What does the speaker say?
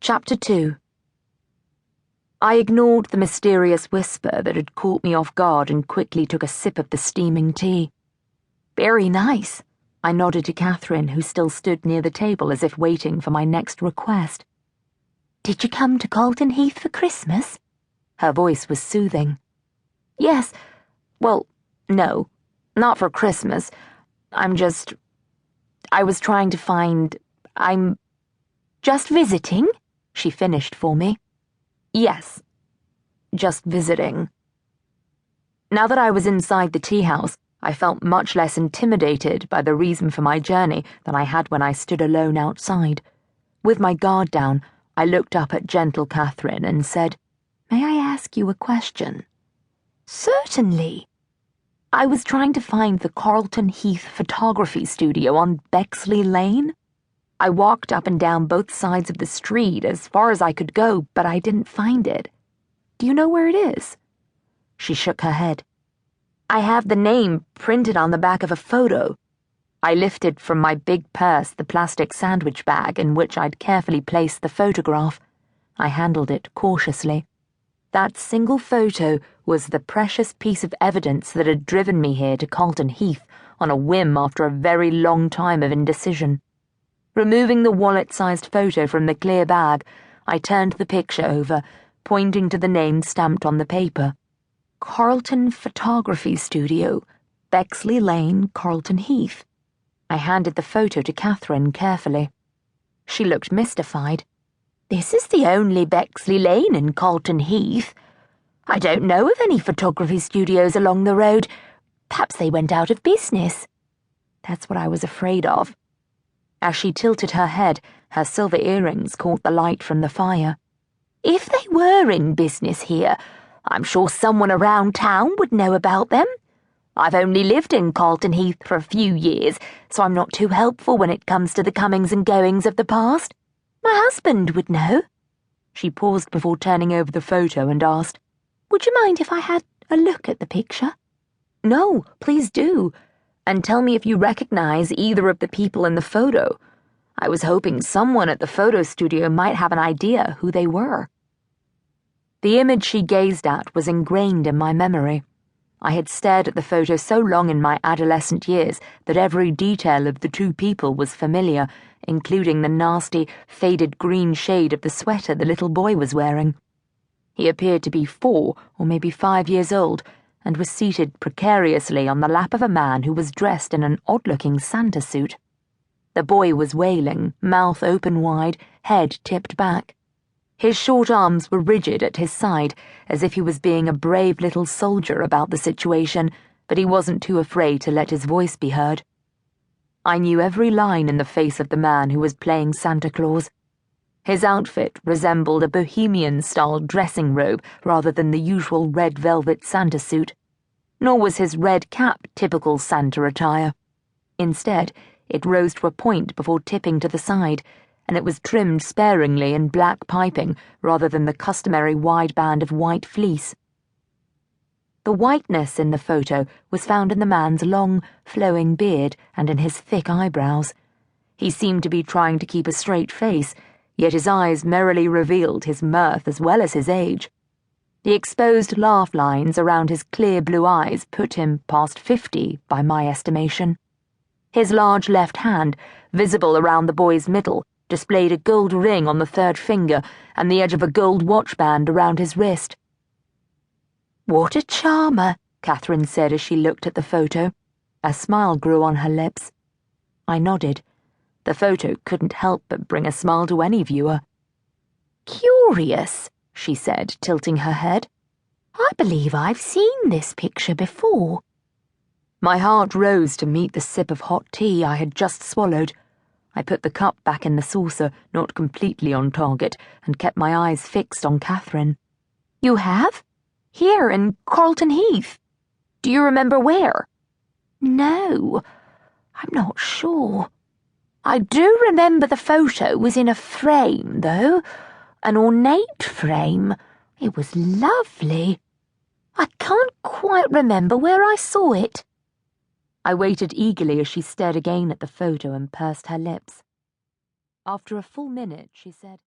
Chapter 2. I ignored the mysterious whisper that had caught me off guard and quickly took a sip of the steaming tea. Very nice, I nodded to Catherine, who still stood near the table as if waiting for my next request. Did you come to Calton Heath for Christmas? Her voice was soothing. Yes. Well, no, not for Christmas. I was trying to find... I'm just visiting, she finished for me. Yes, just visiting. Now that I was inside the tea house, I felt much less intimidated by the reason for my journey than I had when I stood alone outside. With my guard down, I looked up at gentle Catherine and said, "May I ask you a question?" "Certainly." I was trying to find the Calton Heath photography studio on Bexley Lane. I walked up and down both sides of the street as far as I could go, but I didn't find it. Do you know where it is? She shook her head. I have the name printed on the back of a photo. I lifted from my big purse the plastic sandwich bag in which I'd carefully placed the photograph. I handled it cautiously. That single photo was the precious piece of evidence that had driven me here to Calton Heath on a whim after a very long time of indecision. Removing the wallet-sized photo from the clear bag, I turned the picture over, pointing to the name stamped on the paper. Calton Photography Studio, Bexley Lane, Calton Heath. I handed the photo to Catherine carefully. She looked mystified. This is the only Bexley Lane in Calton Heath. I don't know of any photography studios along the road. Perhaps they went out of business. That's what I was afraid of. As she tilted her head, her silver earrings caught the light from the fire. If they were in business here, I'm sure someone around town would know about them. I've only lived in Calton Heath for a few years, so I'm not too helpful when it comes to the comings and goings of the past. My husband would know. She paused before turning over the photo and asked, "Would you mind if I had a look at the picture?" "No, please do. And tell me if you recognize either of the people in the photo. I was hoping someone at the photo studio might have an idea who they were." The image she gazed at was ingrained in my memory. I had stared at the photo so long in my adolescent years that every detail of the two people was familiar, including the nasty, faded green shade of the sweater the little boy was wearing. He appeared to be 4 or maybe 5 years old, and was seated precariously on the lap of a man who was dressed in an odd-looking Santa suit. The boy was wailing, mouth open wide, head tipped back. His short arms were rigid at his side, as if he was being a brave little soldier about the situation, but he wasn't too afraid to let his voice be heard. I knew every line in the face of the man who was playing Santa Claus. His outfit resembled a bohemian-style dressing robe rather than the usual red velvet Santa suit. Nor was his red cap typical Santa attire. Instead, it rose to a point before tipping to the side, and it was trimmed sparingly in black piping rather than the customary wide band of white fleece. The whiteness in the photo was found in the man's long, flowing beard and in his thick eyebrows. He seemed to be trying to keep a straight face, yet his eyes merrily revealed his mirth as well as his age. The exposed laugh lines around his clear blue eyes put him past 50 by my estimation. His large left hand, visible around the boy's middle, displayed a gold ring on the third finger and the edge of a gold watch band around his wrist. "What a charmer," Catherine said as she looked at the photo. A smile grew on her lips. I nodded. The photo couldn't help but bring a smile to any viewer. "Curious," she said, tilting her head. "I believe I've seen this picture before." My heart rose to meet the sip of hot tea I had just swallowed. I put the cup back in the saucer, not completely on target, and kept my eyes fixed on Catherine. "You have? Here in Calton Heath? Do you remember where?" "No, I'm not sure. I do remember the photo was in a frame, though, an ornate frame. It was lovely. I can't quite remember where I saw it." I waited eagerly as she stared again at the photo and pursed her lips. After a full minute, she said,